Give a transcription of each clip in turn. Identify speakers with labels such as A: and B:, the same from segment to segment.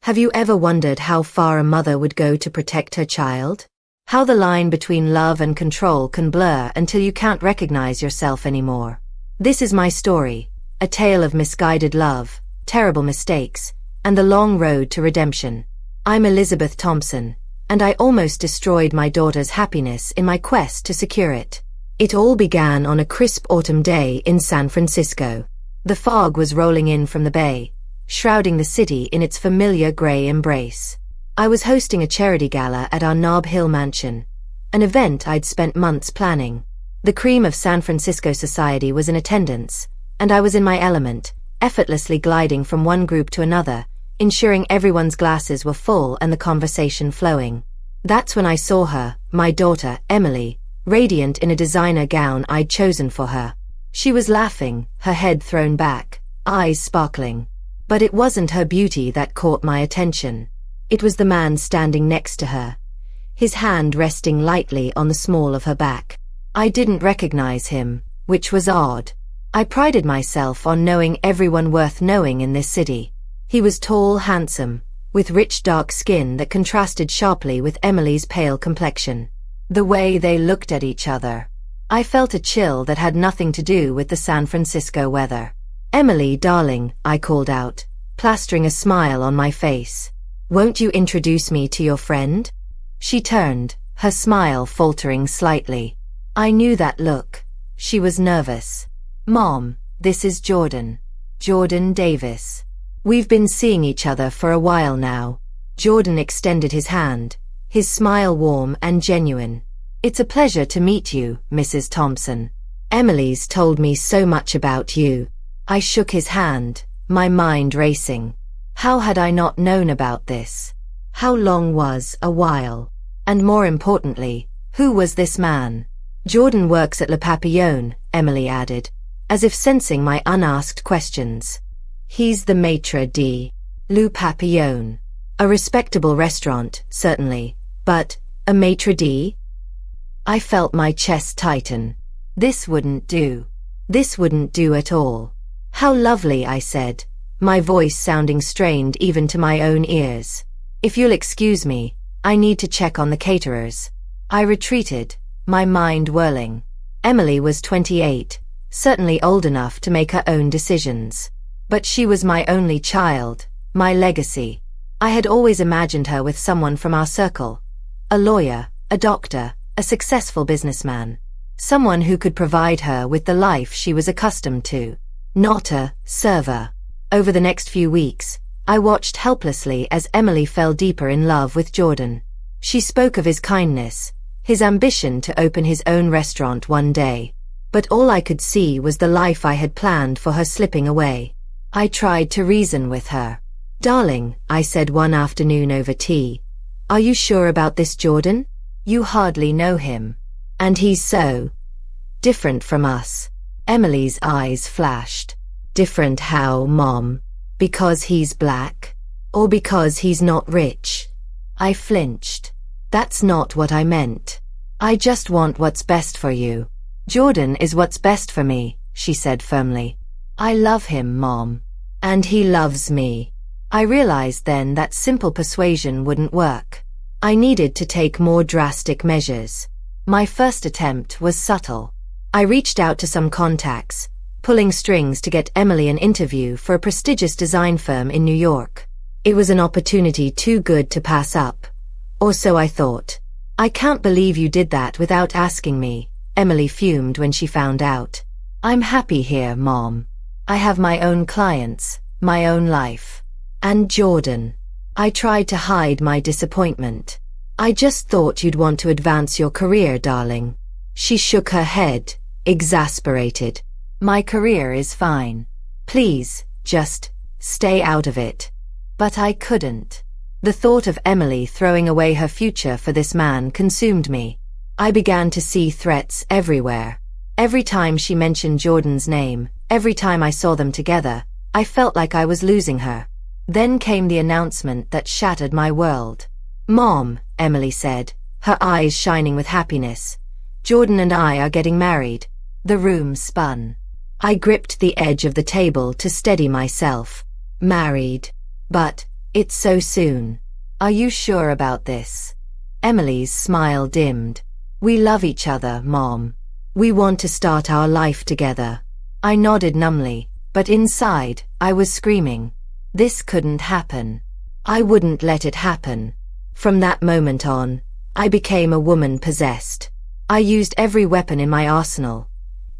A: Have you ever wondered how far a mother would go to protect her child? How the line between love and control can blur until you can't recognize yourself anymore. This is my story, a tale of misguided love, terrible mistakes, and the long road to redemption. I'm Elizabeth Thompson, and I almost destroyed my daughter's happiness in my quest to secure it. It all began on a crisp autumn day in San Francisco. The fog was rolling in from the bay, shrouding the city in its familiar gray embrace. I was hosting a charity gala at our Nob Hill mansion, an event I'd spent months planning. The cream of San Francisco society was in attendance, and I was in my element, effortlessly gliding from one group to another, ensuring everyone's glasses were full and the conversation flowing. That's when I saw her, my daughter, Emily, radiant in a designer gown I'd chosen for her. She was laughing, her head thrown back, eyes sparkling. But it wasn't her beauty that caught my attention. It was the man standing next to her, his hand resting lightly on the small of her back. I didn't recognize him, which was odd. I prided myself on knowing everyone worth knowing in this city. He was tall, handsome, with rich dark skin that contrasted sharply with Emily's pale complexion. The way they looked at each other. I felt a chill that had nothing to do with the San Francisco weather. "Emily, darling," I called out, plastering a smile on my face. "Won't you introduce me to your friend?" She turned, her smile faltering slightly. I knew that look. She was nervous. "Mom, this is Jordan. Jordan Davis. We've been seeing each other for a while now." Jordan extended his hand, his smile warm and genuine. "It's a pleasure to meet you, Mrs. Thompson. Emily's told me so much about you." I shook his hand, my mind racing. How had I not known about this? How long was a while? And more importantly, who was this man? "Jordan works at Le Papillon," Emily added, as if sensing my unasked questions. "He's the maitre d' Le Papillon. A respectable restaurant, certainly, but a maitre d'?" I felt my chest tighten. This wouldn't do. This wouldn't do at all. "How lovely," I said, my voice sounding strained even to my own ears. "If you'll excuse me, I need to check on the caterers." I retreated, my mind whirling. Emily was 28, certainly old enough to make her own decisions. But she was my only child, my legacy. I had always imagined her with someone from our circle. A lawyer, a doctor, a successful businessman. Someone who could provide her with the life she was accustomed to. Not a server. Over the next few weeks, I watched helplessly as Emily fell deeper in love with Jordan. She spoke of his kindness, his ambition to open his own restaurant one day. But all I could see was the life I had planned for her slipping away. I tried to reason with her. "Darling," I said one afternoon over tea, "are you sure about this Jordan? You hardly know him. And he's so different from us." Emily's eyes flashed. "Different how, Mom? Because he's black? Or because he's not rich?" I flinched. "That's not what I meant. I just want what's best for you." "Jordan is what's best for me," she said firmly. "I love him, Mom. And he loves me." I realized then that simple persuasion wouldn't work. I needed to take more drastic measures. My first attempt was subtle. I reached out to some contacts, pulling strings to get Emily an interview for a prestigious design firm in New York. It was an opportunity too good to pass up. Or so I thought. "I can't believe you did that without asking me," Emily fumed when she found out. "I'm happy here, Mom. I have my own clients, my own life. And Jordan." I tried to hide my disappointment. "I just thought you'd want to advance your career, darling." She shook her head, exasperated. "My career is fine. Please, just stay out of it." But I couldn't. The thought of Emily throwing away her future for this man consumed me. I began to see threats everywhere. Every time she mentioned Jordan's name, every time I saw them together, I felt like I was losing her. Then came the announcement that shattered my world. "Mom," Emily said, her eyes shining with happiness, "Jordan and I are getting married." The room spun. I gripped the edge of the table to steady myself. Married. But It's so soon. Are you sure about this? Emily's smile dimmed. We love each other, Mom. We want to start our life together. I nodded numbly, but inside, I was screaming. This couldn't happen. I wouldn't let it happen. From that moment on, I became a woman possessed. I used every weapon in my arsenal.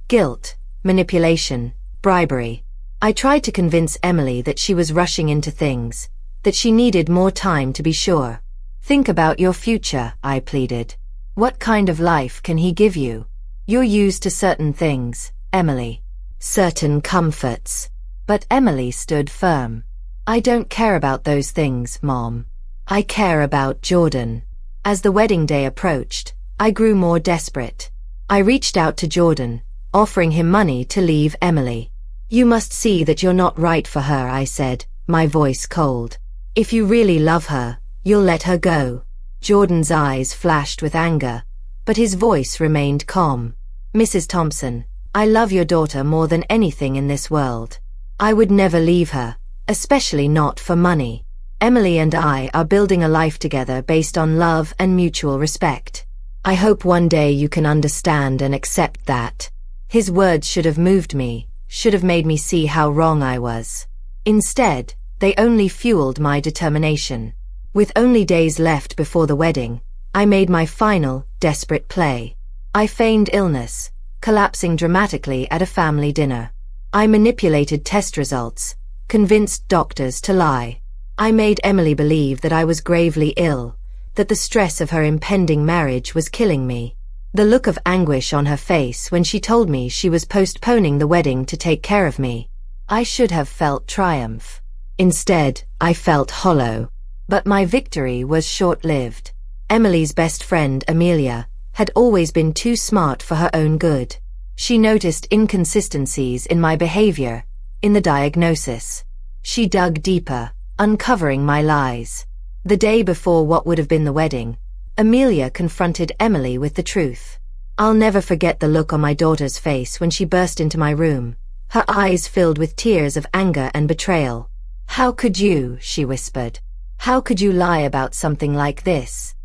A: Guilt, manipulation, bribery. I tried to convince Emily that she was rushing into things, that she needed more time to be sure. Think about your future, I pleaded. What kind of life can he give you? You're used to certain things, Emily. Certain comforts. But Emily stood firm. I don't care about those things, Mom. I care about Jordan. As the wedding day approached, I grew more desperate. I reached out to Jordan, offering him money to leave Emily. You must see that you're not right for her, I said, my voice cold. If you really love her, you'll let her go. Jordan's eyes flashed with anger, but his voice remained calm. Mrs. Thompson, I love your daughter more than anything in this world. I would never leave her, especially not for money. Emily and I are building a life together based on love and mutual respect. I hope one day you can understand and accept that. His words should have moved me, should have made me see how wrong I was. Instead, they only fueled my determination. With only days left before the wedding, I made my final, desperate play. I feigned illness, collapsing dramatically at a family dinner. I manipulated test results, convinced doctors to lie. I made Emily believe that I was gravely ill, that the stress of her impending marriage was killing me. The look of anguish on her face when she told me she was postponing the wedding to take care of me. I should have felt triumph. Instead, I felt hollow. But my victory was short-lived. Emily's best friend, Amelia, had always been too smart for her own good. She noticed inconsistencies in my behavior, in the diagnosis. She dug deeper, uncovering my lies. The day before what would have been the wedding, Amelia confronted Emily with the truth. I'll never forget the look on my daughter's face when she burst into my room, her eyes filled with tears of anger and betrayal. How could you, she whispered. How could you lie about something like this?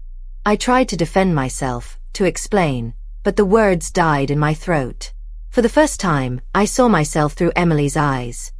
A: I tried to defend myself, to explain, but the words died in my throat. For the first time, I saw myself through Emily's eyes.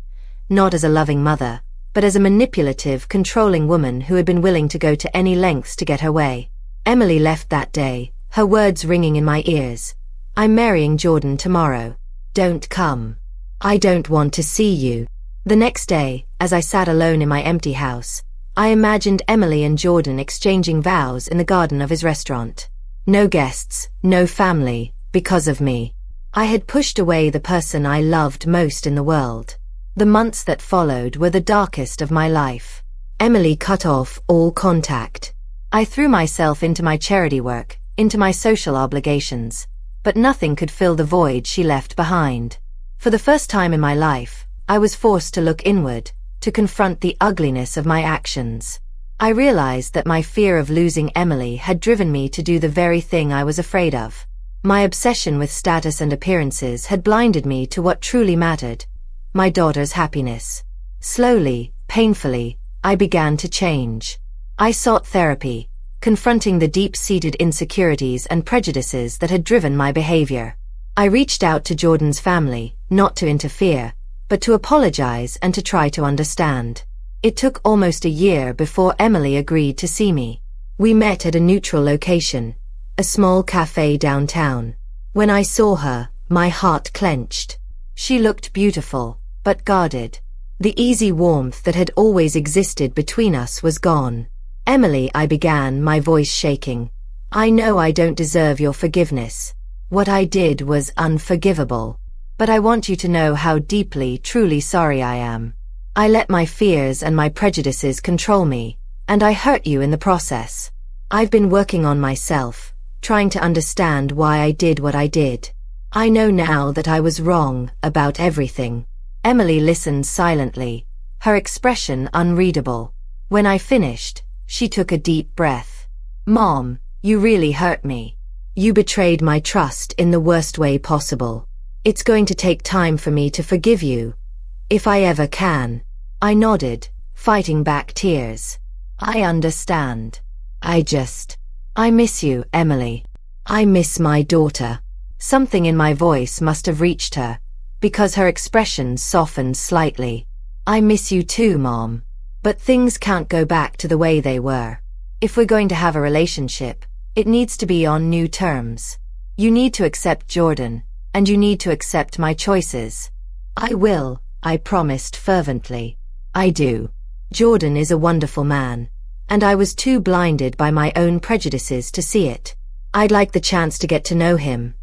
A: Not as a loving mother, but as a manipulative, controlling woman who had been willing to go to any lengths to get her way. Emily left that day, her words ringing in my ears. I'm marrying Jordan tomorrow. Don't come. I don't want to see you. The next day, as I sat alone in my empty house, I imagined Emily and Jordan exchanging vows in the garden of his restaurant. No guests, no family, because of me. I had pushed away the person I loved most in the world. The months that followed were the darkest of my life. Emily cut off all contact. I threw myself into my charity work, into my social obligations, but nothing could fill the void she left behind. For the first time in my life, I was forced to look inward, to confront the ugliness of my actions. I realized that my fear of losing Emily had driven me to do the very thing I was afraid of. My obsession with status and appearances had blinded me to what truly mattered, my daughter's happiness. Slowly, painfully, I began to change. I sought therapy, confronting the deep-seated insecurities and prejudices that had driven my behavior. I reached out to Jordan's family, not to interfere, but to apologize and to try to understand. It took almost a year before Emily agreed to see me. We met at a neutral location, a small cafe downtown. When I saw her, my heart clenched. She looked beautiful, but guarded. The easy warmth that had always existed between us was gone. Emily, I began, my voice shaking. I know I don't deserve your forgiveness. What I did was unforgivable. But I want you to know how deeply, truly sorry I am. I let my fears and my prejudices control me, and I hurt you in the process. I've been working on myself, trying to understand why I did what I did. I know now that I was wrong about everything. Emily listened silently, her expression unreadable. When I finished, she took a deep breath. Mom, you really hurt me. You betrayed my trust in the worst way possible. It's going to take time for me to forgive you, if I ever can. I nodded, fighting back tears. I understand. I miss you, Emily. I miss my daughter. Something in my voice must have reached her, because her expression softened slightly. I miss you too, Mom. But things can't go back to the way they were. If we're going to have a relationship, it needs to be on new terms. You need to accept Jordan, and you need to accept my choices. I will, I promised fervently. I do. Jordan is a wonderful man, and I was too blinded by my own prejudices to see it. I'd like the chance to get to know him,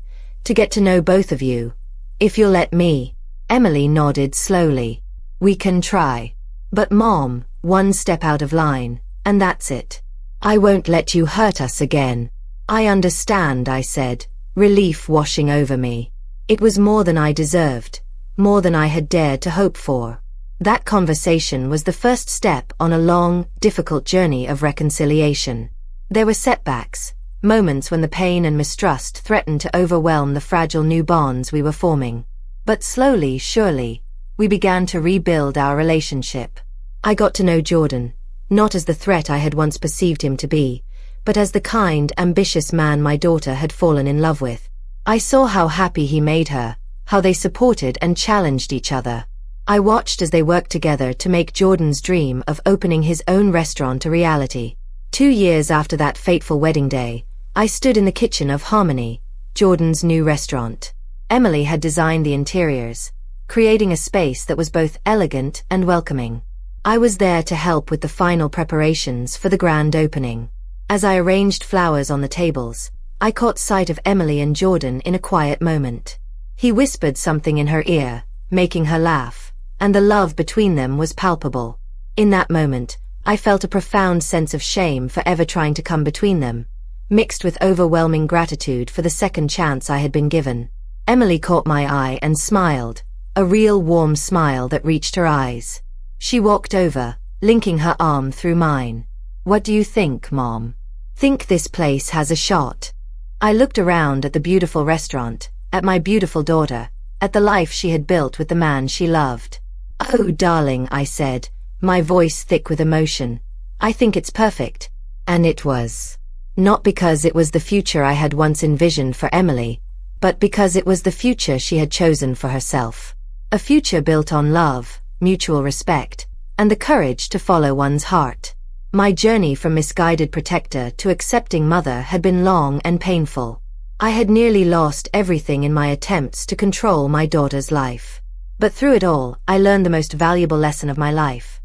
A: to get to know both of you. If you'll let me. Emily nodded slowly. We can try. But Mom, one step out of line, and that's it. I won't let you hurt us again. I understand, I said, relief washing over me. It was more than I deserved, more than I had dared to hope for. That conversation was the first step on a long, difficult journey of reconciliation. There were setbacks, moments when the pain and mistrust threatened to overwhelm the fragile new bonds we were forming. But slowly, surely, we began to rebuild our relationship. I got to know Jordan, not as the threat I had once perceived him to be, but as the kind, ambitious man my daughter had fallen in love with. I saw how happy he made her, how they supported and challenged each other. I watched as they worked together to make Jordan's dream of opening his own restaurant a reality. 2 years after that fateful wedding day, I stood in the kitchen of Harmony, Jordan's new restaurant. Emily had designed the interiors, creating a space that was both elegant and welcoming. I was there to help with the final preparations for the grand opening. As I arranged flowers on the tables, I caught sight of Emily and Jordan in a quiet moment. He whispered something in her ear, making her laugh, and the love between them was palpable. In that moment, I felt a profound sense of shame for ever trying to come between them, mixed with overwhelming gratitude for the second chance I had been given. Emily caught my eye and smiled, a real warm smile that reached her eyes. She walked over, linking her arm through mine. What do you think, Mom? Think this place has a shot? I looked around at the beautiful restaurant, at my beautiful daughter, at the life she had built with the man she loved. Oh, darling, I said, my voice thick with emotion. I think it's perfect. And it was. Not because it was the future I had once envisioned for Emily, but because it was the future she had chosen for herself. A future built on love, mutual respect, and the courage to follow one's heart. My journey from misguided protector to accepting mother had been long and painful. I had nearly lost everything in my attempts to control my daughter's life. But through it all, I learned the most valuable lesson of my life.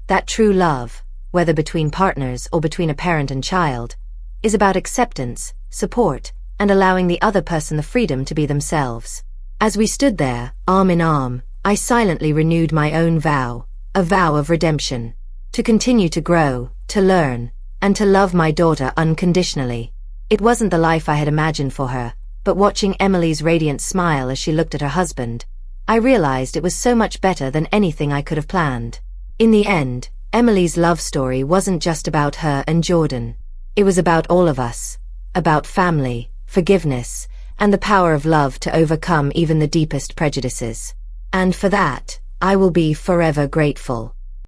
A: That true love, whether between partners or between a parent and child, is about acceptance, support, and allowing the other person the freedom to be themselves. As we stood there, arm in arm, I silently renewed my own vow, a vow of redemption. To continue to grow, to learn, and to love my daughter unconditionally. It wasn't the life I had imagined for her, but watching Emily's radiant smile as she looked at her husband, I realized it was so much better than anything I could have planned. In the end, Emily's love story wasn't just about her and Jordan. It was about all of us, about family, forgiveness, and the power of love to overcome even the deepest prejudices. And for that, I will be forever grateful.